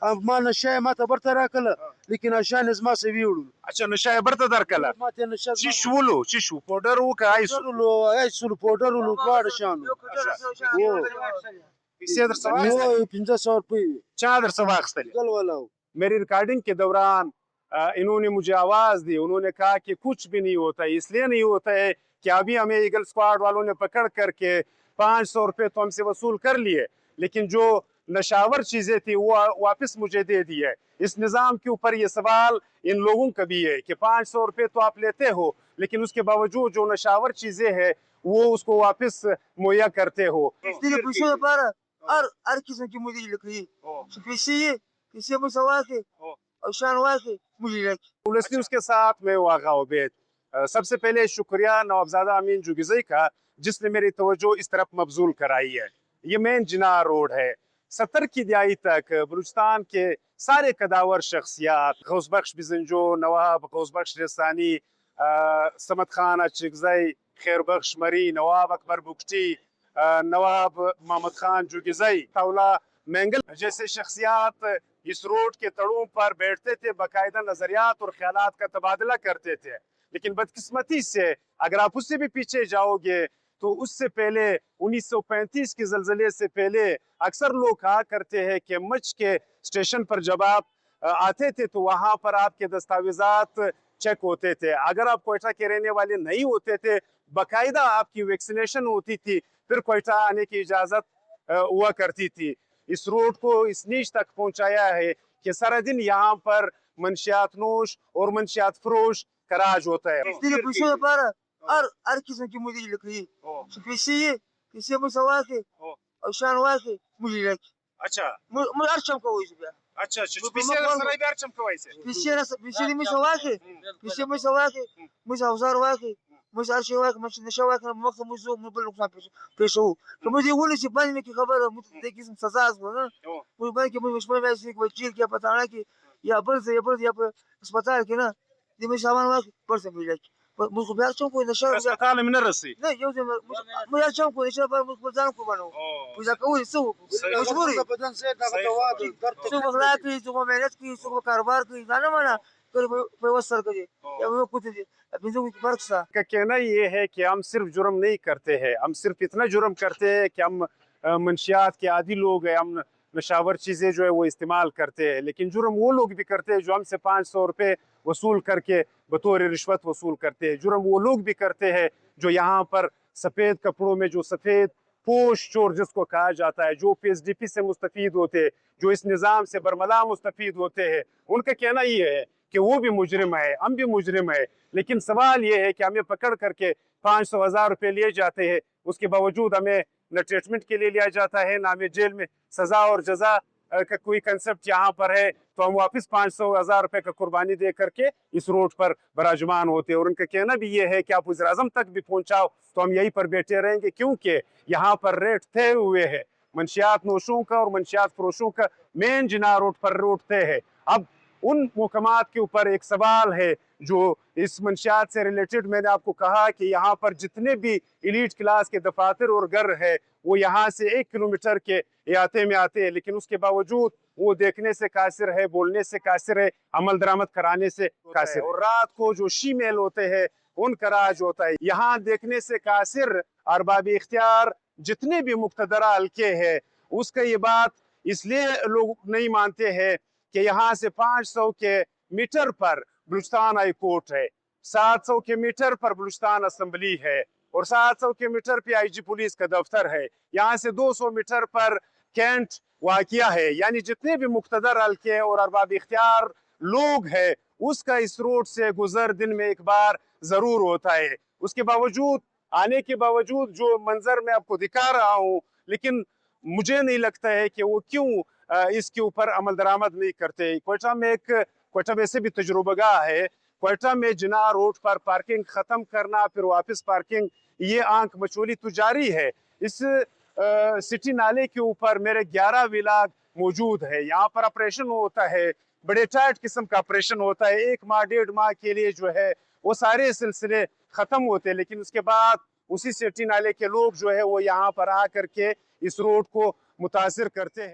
ما نشه ما ته برته راکله لیکن اشان زما سه ویړو. اچھا نشه برته درکله ما ته نشه چې شولو چې شو پودر و که آیس ایسولو پوډر ولو دواړه شانو پیسې در څه واخیستلې؟ یو 1500 روپۍ چا در څه واخیستلې؟ کل والا میری ریکارڈنگ کے دوران انہوں نے مجھے آواز دی، انہوں نے کہا کہ کچھ بھی نہیں ہوتا ہے، اس لیے نہیں ہوتا ہے کہ ابھی ہمیں ایگل اسکواڈ والوں نے پکڑ کر کے 500 روپے تو ہم سے وصول کر لیے، لیکن جو نشاور چیزیں تھی وہ واپس مجھے دے دی ہے۔ اس نظام کے اوپر یہ سوال ان لوگوں کا بھی ہے کہ 500 روپے تو آپ لیتے ہو لیکن اس کے باوجود جو نشاور چیزیں ہیں وہ اس کو واپس مہیا کرتے ہو۔ هر قسم کې مودې لکړي چې پیسې مو سواکې او شان واکې مودې لکړي پولیس نیوز کے ساتھ میں واقع عبید۔ سب سے پہلے شکریہ نوابزادہ امین جوگزئی کا جس نے میری توجہ اس طرف مبذول کرائی ہے۔ یہ مین جناح روڈ ہے، 70 کی دہائی تک بلوچستان کے سارے قداور شخصیات غوث بخش بزنجو، نواب غوث بخش رسانی، سمد خان اچکزئی، خیر بخش مری، نواب اکبر بگٹی، نواب محمد خان جوگزئی، طاولہ مینگل جیسے شخصیات اس روڈ کے تڑوں پر بیٹھتے تھے، باقاعدہ نظریات اور خیالات کا تبادلہ کرتے تھے، لیکن بدقسمتی سے اگر آپ اس سے بھی پیچھے جاؤ گے تو اس سے پہلے 1935 کے زلزلے سے پہلے اکثر لوگ کہا کرتے ہیں کہ مچ کے اسٹیشن پر جب آپ آتے تھے تو وہاں پر آپ کے دستاویزات چیک ہوتے تھے، اگر آپ کوئٹہ کے رہنے والے نہیں ہوتے تھے باقاعدہ آپ کی ویکسینیشن ہوتی تھی، پھر کوئٹہ آنے کی اجازت ہوا کرتی تھی۔ اس روڈ کو اس نیچ تک پہنچایا ہے کہ سارا دن یہاں پر منشیات نوش اور منشیات فروش کا راج ہوتا ہے۔ پیسو لپاره هر قسم کې مودې لکړي چې پیسې مو سواکې او شان واکې مودې لکړي اچھا موږ هر چم کوی بیا اچھا پیسې در سره بیا هر چم کوی سي پیسې مو سواکې پیسې مو سواکې موږ اوزار واکې موږ هر شی واکې موږ نشه واکې مخ مو زو موږ بل نقصان پیښو که موږ یې ولې چې باندې مې کې خبره موږ د قسم سزا اسو نه موږ باندې کې موږ شپه مې سې کوي جیل کې پتاړه کې یا بل ځای یا په هسپتال کې نه دې مې سامان واکې پر څه مې لکه موږ خو بیا هر چم کوی نشه هسپتال مې نه رسي نه یو ځای موږ هر چم کوی نشه پر موږ خپل ځان قربانو پیدا کوي څه مجبوري بدن سے دغه دوا درد څوک غلا کوي څوک محنت کوي څوک کاروبار کوي دا نه منع پیوستر کوي یا وہ کچھ بنزو کی فرق سا کا کہنا یہ ہے کہ ہم صرف جرم نہیں کرتے ہیں، ہم صرف اتنا جرم کرتے ہیں کہ ہم منشیات کے عادی لوگ ہیں، ہم نشاور چیزیں جو ہے وہ استعمال کرتے ہیں، لیکن جرم وہ لوگ بھی کرتے ہیں جو ہم سے 500 روپے وصول کر کے بطور رشوت وصول کرتے ہیں، جرم وہ لوگ بھی کرتے ہیں جو یہاں پر سفید کپڑوں میں جو سفید پوش چور جس کو کہا جاتا ہے، جو پی ایس ڈی پی سے مستفید ہوتے ہیں، جو اس نظام سے برملا مستفید ہوتے ہیں، ان کا کہنا یہ ہے کہ وہ بھی مجرم ہے، ہم بھی مجرم ہے، لیکن سوال یہ ہے کہ ہمیں پکڑ کر کے 500,000 روپے لیے جاتے ہیں، اس کے باوجود ہمیں نہ ٹریٹمنٹ کے لیے لیا جاتا ہے، نہ ہمیں جیل میں سزا اور جزا کا کوئی کنسپٹ یہاں پر ہے، تو ہم واپس 500,000 روپے کا قربانی دے کر کے اس روڈ پر براجمان ہوتے ہیں۔ اور ان کا کہنا بھی یہ ہے کہ آپ وزیر اعظم تک بھی پہنچاؤ تو ہم یہیں پر بیٹھے رہیں گے، کیونکہ یہاں پر ریٹ طے ہوئے ہیں، منشیات نوشوں کا اور منشیات فروشوں کا مین جناح روڈ پر روڈ طے ہے۔ اب ان محکمات کے اوپر ایک سوال ہے جو اس منشیات سے ریلیٹڈ، میں نے آپ کو کہا کہ یہاں پر جتنے بھی ایلیٹ کلاس کے دفاتر اور گھر ہے وہ یہاں سے 1 کلومیٹر کے احاطے میں آتے ہیں، لیکن اس کے باوجود وہ دیکھنے سے قاصر ہے، بولنے سے قاصر ہے، عمل درآمد کرانے سے قاصر ہے، اور رات کو جو شی میل ہوتے ہیں ان کا راج ہوتا ہے۔ یہاں دیکھنے سے قاصر ارباب اختیار جتنے بھی مقتدرہ حلقے ہیں اس کا یہ بات اس لیے لوگ نہیں مانتے ہیں کہ یہاں سے 500 کے میٹر پر بلوچستان ہائی کورٹ ہے، 700 کے میٹر پر بلوچستان اسمبلی ہے، اور 700 کے میٹر پہ آئی جی پولیس کا دفتر ہے، یہاں سے 200 میٹر پر کینٹ واقعہ ہے، یعنی جتنے بھی مقتدر حلقے اور ارباب اختیار لوگ ہیں اس کا اس روڈ سے گزر دن میں ایک بار ضرور ہوتا ہے۔ اس کے باوجود آنے کے باوجود جو منظر میں آپ کو دکھا رہا ہوں، لیکن مجھے نہیں لگتا ہے کہ وہ کیوں اس کے اوپر عمل درآمد نہیں کرتے۔ کوئٹہ میں سے بھی تجربہ گاہ ہے، کوئٹہ میں جناح روڈ پر پارکنگ ختم کرنا پھر واپس پارکنگ، یہ آنکھ مچولی تو جاری ہے۔ اس سٹی نالے کے اوپر میرے 11 ولاگ موجود ہے، یہاں پر آپریشن ہوتا ہے، بڑے ٹائٹ قسم کا آپریشن ہوتا ہے، 1 ماہ 1.5 ماہ کے لیے جو ہے وہ سارے سلسلے ختم ہوتے ہیں، لیکن اس کے بعد اسی سٹی نالے کے لوگ جو ہے وہ یہاں پر آ کر کے اس روڈ کو متاثر کرتے ہیں۔